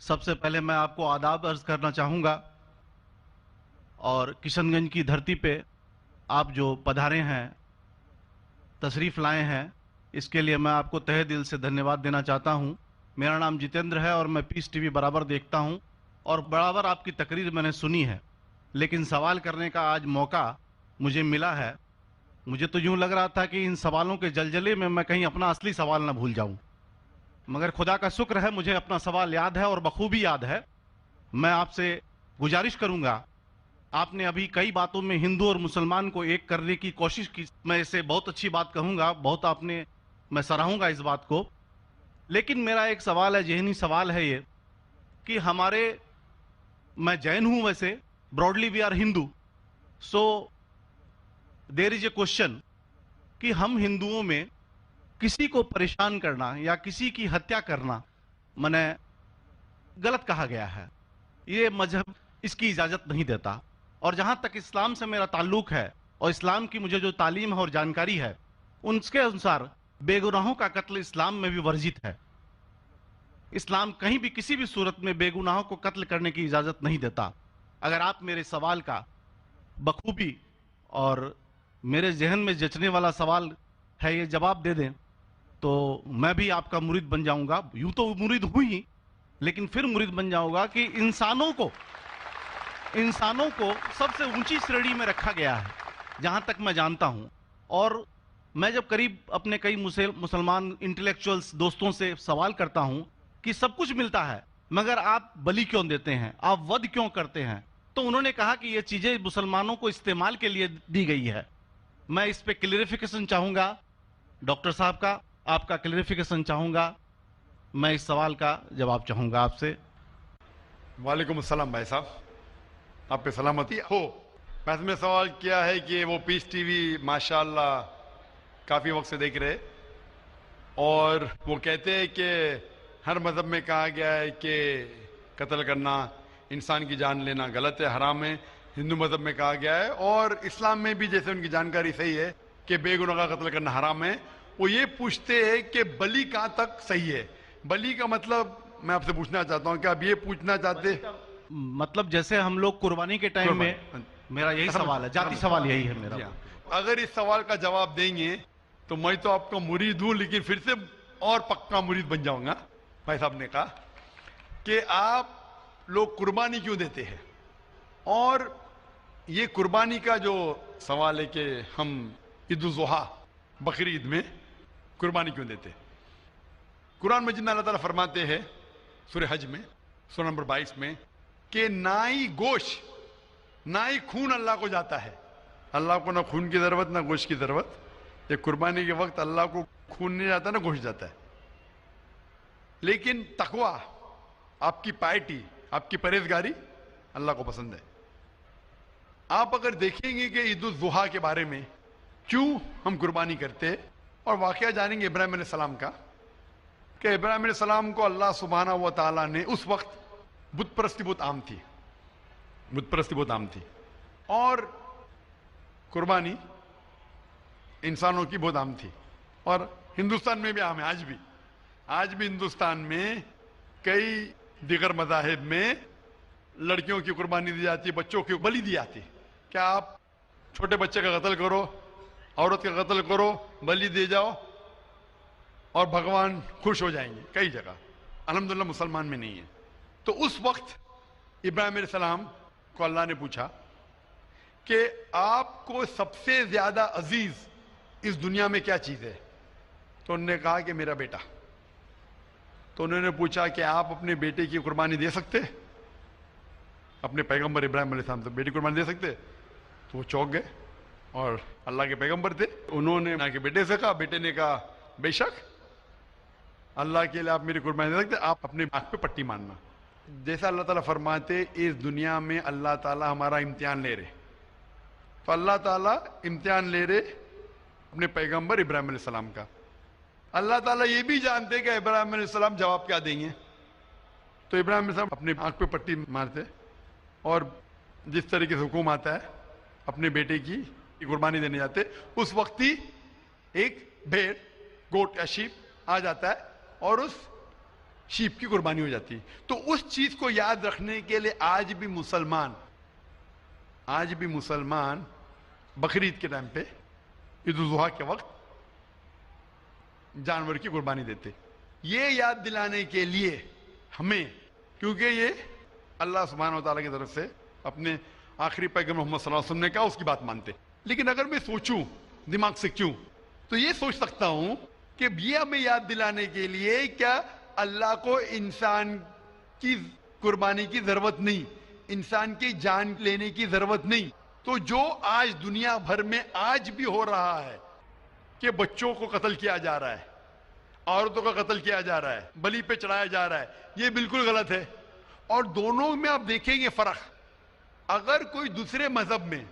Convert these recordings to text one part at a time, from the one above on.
سب سے پہلے میں آپ کو آداب عرض کرنا چاہوں گا، اور کشن گنج کی دھرتی پہ آپ جو پدھارے ہیں، تشریف لائے ہیں، اس کے لیے میں آپ کو تہہ دل سے دھنیہ واد دینا چاہتا ہوں۔ میرا نام جتیندر ہے اور میں پیس ٹی وی برابر دیکھتا ہوں اور برابر آپ کی تقریر میں نے سنی ہے، لیکن سوال کرنے کا آج موقع مجھے ملا ہے۔ مجھے تو یوں لگ رہا تھا کہ ان سوالوں کے جلجلے میں کہیں اپنا اصلی سوال نہ بھول جاؤں، مگر خدا کا شکر ہے مجھے اپنا سوال یاد ہے اور بخوبی یاد ہے۔ میں آپ سے گزارش کروں گا، آپ نے ابھی کئی باتوں میں ہندو اور مسلمان کو ایک کرنے کی کوشش کی، میں اسے بہت اچھی بات کہوں گا، بہت آپ نے، میں سراہوں گا اس بات کو۔ لیکن میرا ایک سوال ہے، ذہنی سوال ہے یہ کہ ہمارے، میں جین ہوں ویسے، broadly we are Hindu, so there is a question کہ ہم ہندوؤں میں کسی کو پریشان کرنا یا کسی کی ہتیا کرنا منع، غلط کہا گیا ہے، یہ مذہب اس کی اجازت نہیں دیتا۔ اور جہاں تک اسلام سے میرا تعلق ہے اور اسلام کی مجھے جو تعلیم ہے اور جانکاری ہے، ان کے انسار بے گناہوں کا قتل اسلام میں بھی ورجت ہے۔ اسلام کہیں بھی کسی بھی صورت میں بے گناہوں کو قتل کرنے کی اجازت نہیں دیتا۔ اگر آپ میرے سوال کا بخوبی اور میرے ذہن میں جچنے والا سوال ہے یہ جواب دے دیں تو میں بھی آپ کا مرید بن جاؤں گا۔ یوں تو مرید ہوں ہی، لیکن پھر مرید بن جاؤں گا کہ انسانوں کو سب سے اونچی شریڑی میں رکھا گیا ہے جہاں تک میں جانتا ہوں۔ اور میں جب قریب اپنے کئی مسلمان انٹلیکچوئلز دوستوں سے سوال کرتا ہوں کہ سب کچھ ملتا ہے مگر آپ بلی کیوں دیتے ہیں، آپ ود کیوں کرتے ہیں، تو انہوں نے کہا کہ یہ چیزیں مسلمانوں کو استعمال کے لیے دی گئی ہے۔ میں اس پہ کلیریفیکیشن چاہوں گا، ڈاکٹر صاحب کا، آپ کا کلیریفیکیشن چاہوں گا، میں اس سوال کا جواب چاہوں گا آپ سے۔ وعلیکم السلام بھائی صاحب، آپ پہ سلامتی ہو۔ میں نے سوال کیا ہے کہ وہ پیس ٹی وی ماشاءاللہ کافی وقت سے دیکھ رہے، اور وہ کہتے ہیں کہ ہر مذہب میں کہا گیا ہے کہ قتل کرنا، انسان کی جان لینا غلط ہے، حرام ہے۔ ہندو مذہب میں کہا گیا ہے اور اسلام میں بھی، جیسے ان کی جانکاری صحیح ہے، کہ بے گناہ کا قتل کرنا حرام ہے۔ وہ یہ پوچھتے ہیں کہ بلی کہاں تک صحیح ہے؟ بلی کا مطلب میں آپ سے پوچھنا چاہتا ہوں کہ آپ یہ پوچھنا چاہتے؟ مطلب جیسے ہم لوگ قربانی کے ٹائم میں، میرا یہی سوال ہے، ذاتی سوال یہی ہے میرا۔ اگر اس سوال کا جواب دیں گے تو میں تو آپ کا مرید ہوں، لیکن پھر سے اور پکا مرید بن جاؤں گا۔ بھائی صاحب نے کہا کہ آپ لوگ قربانی کیوں دیتے ہیں، اور یہ قربانی کا جو سوال ہے کہ ہم عید الاضحیٰ، بقر عید میں قربانی کیوں دیتے ہیں۔ قرآن مجید میں اللہ تعالیٰ فرماتے ہیں سورہ حج میں، سورہ نمبر 22 میں، کہ نہ ہی گوشت نہ ہی خون اللہ کو جاتا ہے۔ اللہ کو نہ خون کی ضرورت نہ گوشت کی ضرورت۔ یہ قربانی کے وقت اللہ کو خون نہیں جاتا نہ گوشت جاتا ہے، لیکن تقویٰ، آپ کی پائٹی، آپ کی پرہیزگاری اللہ کو پسند ہے۔ آپ اگر دیکھیں گے کہ عید الاضحیٰ کے بارے میں کیوں ہم قربانی کرتے ہیں، اور واقعہ جانیں گے ابراہیم علیہ السلام کا، کہ ابراہیم علیہ السلام کو اللہ سبحانہ و تعالیٰ نے، اس وقت بت پرستی بہت عام تھی، بت پرستی بہت عام تھی، اور قربانی انسانوں کی بہت عام تھی، اور ہندوستان میں بھی عام ہے، آج بھی ہندوستان میں کئی دیگر مذاہب میں لڑکیوں کی قربانی دی جاتی ہے، بچوں کی بلی دی جاتی ہے۔ کیا آپ چھوٹے بچے کا قتل کرو، عورت کا قتل کرو، بلی دے جاؤ اور بھگوان خوش ہو جائیں گے؟ کئی جگہ، الحمدللہ مسلمان میں نہیں ہے۔ تو اس وقت ابراہیم علیہ السلام کو اللہ نے پوچھا کہ آپ کو سب سے زیادہ عزیز اس دنیا میں کیا چیز ہے؟ تو انہوں نے کہا کہ میرا بیٹا۔ تو انہوں نے پوچھا کہ آپ اپنے بیٹے کی قربانی دے سکتے؟ اپنے پیغمبر ابراہیم علیہ السلام سے بیٹی قربانی دے سکتے؟ تو وہ چونک گئے، اور اللہ کے پیغمبر تھے، انہوں نے کے بیٹے سے کہا، بیٹے نے کہا بے شک اللہ کے لیے آپ میری قربانی دے سکتے، آپ اپنے آنکھ پہ پٹی مارنا۔ جیسا اللہ تعالیٰ فرماتے، اس دنیا میں اللہ تعالیٰ ہمارا امتحان لے رہے، تو اللہ تعالیٰ امتحان لے رہے اپنے پیغمبر ابراہیم علیہ السلام کا۔ اللہ تعالیٰ یہ بھی جانتے کہ ابراہیم علیہ السلام جواب کیا دیں گے، تو ابراہیم علیہ السلام اپنے آنکھ پہ پٹی مارتے، اور جس طریقے سے حکم آتا ہے اپنے بیٹے کی قربانی دینے جاتے، اس وقت ہی ایک بھیڑ، گوٹ یا شیپ آ جاتا ہے، اور اس شیپ کی قربانی ہو جاتی ہے. تو اس چیز کو یاد رکھنے کے لیے آج بھی مسلمان بقرعید کے ٹائم پہ، عید الاضحیٰ کے وقت جانور کی قربانی دیتے. یہ یاد دلانے کے لیے ہمیں، کیونکہ یہ اللہ سبحانہ و تعالیٰ کی طرف سے اپنے آخری پیغمبر محمد صلی اللہ علیہ وسلم نے کہا، اس کی بات مانتے. لیکن اگر میں سوچوں دماغ سے کیوں، تو یہ سوچ سکتا ہوں کہ یہ ہمیں یاد دلانے کے لیے کیا اللہ کو انسان کی قربانی کی ضرورت نہیں، انسان کی جان لینے کی ضرورت نہیں. تو جو آج دنیا بھر میں آج بھی ہو رہا ہے کہ بچوں کو قتل کیا جا رہا ہے، عورتوں کا قتل کیا جا رہا ہے، بلی پہ چڑھایا جا رہا ہے، یہ بالکل غلط ہے. اور دونوں میں آپ دیکھیں گے فرق. اگر کوئی دوسرے مذہب میں،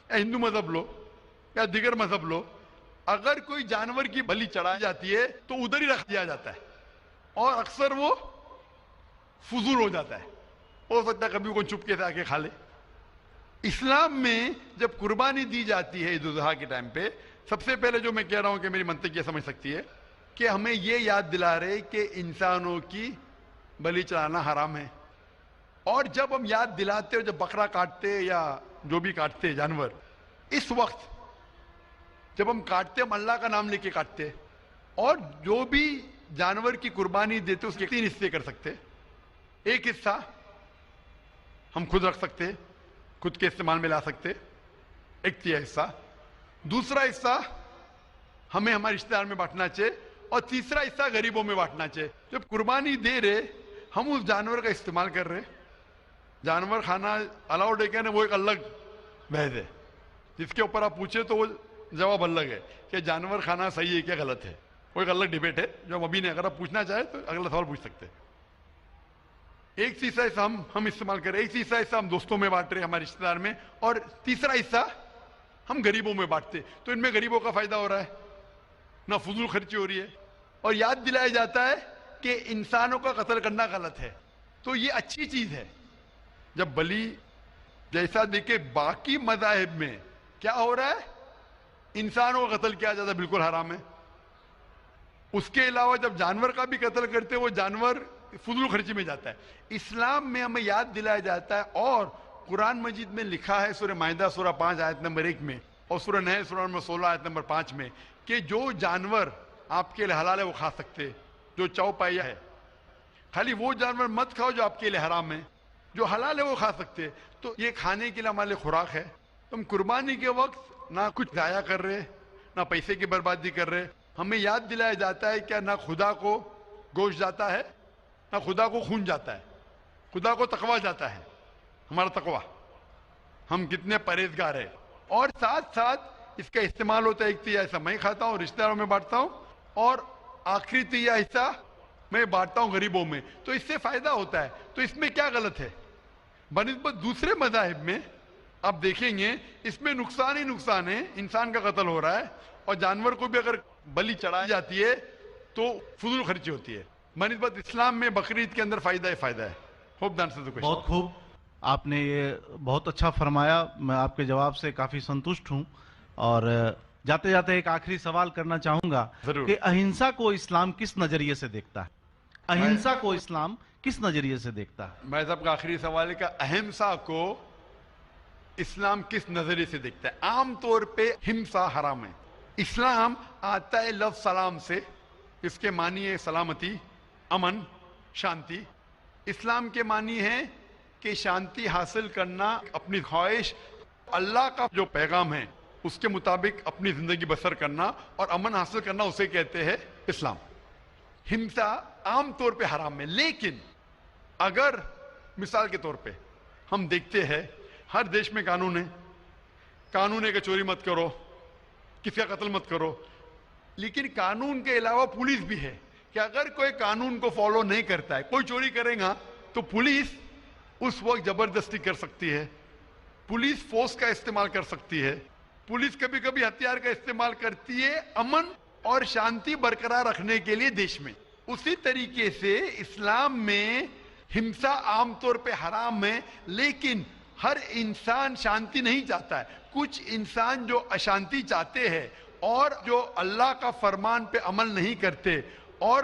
یا ہندو مذہب لو یا دیگر مذہب لو، اگر کوئی جانور کی بلی چڑھائی جاتی ہے تو ادھر ہی رکھ دیا جاتا ہے، اور اکثر وہ فضول ہو جاتا ہے. ہو سکتا ہے کبھی کوئی چپکے سے آ کے کھا لے. اسلام میں جب قربانی دی جاتی ہے عید الاضحیٰ کے ٹائم پہ، سب سے پہلے جو میں کہہ رہا ہوں کہ میری منطق یہ سمجھ سکتی ہے کہ ہمیں یہ یاد دلا رہے کہ انسانوں کی بلی چڑھانا حرام ہے. اور جب ہم یاد دلاتے ہو، جب بکرا کاٹتے یا جو بھی کاٹتے جانور، اس وقت جب ہم کاٹتے ہم اللہ کا نام لے کے کاٹتے. اور جو بھی جانور کی قربانی دیتے اس کے 3 حصے کر سکتے. ایک حصہ ہم خود رکھ سکتے، خود کے استعمال میں لا سکتے، 1/3 حصہ. دوسرا حصہ ہمیں ہمارے رشتہ دار میں بانٹنا چاہیے، اور تیسرا حصہ غریبوں میں بانٹنا چاہیے. جب قربانی دے رہے ہم اس جانور کا استعمال کر رہے. جانور کھانا الاؤڈ ہے کہ نہیں وہ ایک الگ بحث ہے، جس کے اوپر آپ پوچھے تو وہ جواب الگ ہے کہ جانور کھانا صحیح ہے کیا غلط ہے. وہ ایک الگ ڈیبیٹ ہے جو ہم ابھی نہیں، اگر آپ پوچھنا چاہیں تو اگلا سوال پوچھ سکتے. ایک تیسرا حصہ ہم استعمال کر رہے، ایک تیسرا حصہ ہم دوستوں میں بانٹ رہے ہمارے رشتہ دار میں، اور تیسرا حصہ ہم غریبوں میں بانٹتے. تو ان میں غریبوں کا فائدہ ہو رہا ہے، نہ فضول خرچی ہو رہی ہے، اور یاد دلایا جاتا ہے کہ انسانوں کا قتل کرنا غلط ہے. تو یہ اچھی چیز ہے. جب بلی جیسا دیکھے باقی مذاہب میں کیا ہو رہا ہے، انسانوں کا قتل کیا جاتا ہے، بالکل حرام ہے. اس کے علاوہ جب جانور کا بھی قتل کرتے وہ جانور فضول خرچی میں جاتا ہے. اسلام میں ہمیں یاد دلایا جاتا ہے، اور قرآن مجید میں لکھا ہے سورہ مائدہ سورہ 5 آیت نمبر 1 میں، اور سورہ نحل سورہ نمبر 16 آیت نمبر 5 میں، کہ جو جانور آپ کے لیے حلال ہے وہ کھا سکتے. جو چوپایا ہے، خالی وہ جانور مت کھاؤ جو آپ کے لیے حرام ہے، جو حلال ہے وہ کھا سکتے. تو یہ کھانے کے لیے ہمارے لیے خوراک ہے. تم قربانی کے وقت نہ کچھ ضائع کر رہے، نہ پیسے کی بربادی کر رہے. ہمیں یاد دلایا جاتا ہے کہ نہ خدا کو گوشت جاتا ہے، نہ خدا کو خون جاتا ہے، خدا کو تقویٰ جاتا ہے. ہمارا تقویٰ، ہم کتنے پرہیزگار ہیں. اور ساتھ ساتھ اس کا استعمال ہوتا ہے. 1/3 حصہ میں کھاتا ہوں، رشتہ داروں میں بانٹتا ہوں، اور آخری 1/3 حصہ میں بانٹتا ہوں غریبوں میں. تو اس سے فائدہ ہوتا ہے. تو اس میں کیا غلط ہے؟ بنسبت دوسرے مذاہب میں آپ دیکھیں گے اس میں نقصان ہی نقصان ہے. انسان کا قتل ہو رہا ہے، اور جانور کو بھی اگر بلی چڑھائی جاتی ہے تو فضول خرچی ہوتی ہے. بنسبت اسلام میں بقرعید کے اندر فائدہ ہی فائدہ ہے. ہوپ دان سے بہت خوب، آپ نے یہ بہت اچھا فرمایا. میں آپ کے جواب سے کافی سنتشٹ ہوں. اور جاتے جاتے ایک آخری سوال کرنا چاہوں گا کہ اہنسا کو اسلام کس نظریے سے دیکھتا ہے؟ اہنسا کو اسلام کس نظریے سے دیکھتا ہے؟ میں صاحب کا آخری سوال ہے کہ اہمسا کو اسلام کس نظریے سے دیکھتا ہے؟ عام طور پہ ہمسا حرام ہے. اسلام آتا ہے لفظ سلام سے، اس کے معنی ہے سلامتی، امن، شانتی. اسلام کے معنی ہے کہ شانتی حاصل کرنا، اپنی خواہش، اللہ کا جو پیغام ہے اس کے مطابق اپنی زندگی بسر کرنا اور امن حاصل کرنا، اسے کہتے ہیں اسلام. ہمسا عام طور پہ حرام ہے. لیکن اگر مثال کے طور پہ ہم دیکھتے ہیں ہر دیش میں قانون ہے کہ چوری مت کرو، کسی کا قتل مت کرو. لیکن قانون کے علاوہ پولیس بھی ہے کہ اگر کوئی قانون کو فالو نہیں کرتا ہے، کوئی چوری کرے گا تو پولیس اس وقت زبردستی کر سکتی ہے، پولیس فورس کا استعمال کر سکتی ہے، پولیس کبھی کبھی ہتھیار کا استعمال کرتی ہے امن اور شانتی برقرار رکھنے کے لیے دیش میں. اسی طریقے سے اسلام میں ہمسا عام طور پہ حرام ہے. لیکن ہر انسان شانتی نہیں چاہتا ہے. کچھ انسان جو اشانتی چاہتے ہیں اور جو اللہ کا فرمان پہ عمل نہیں کرتے اور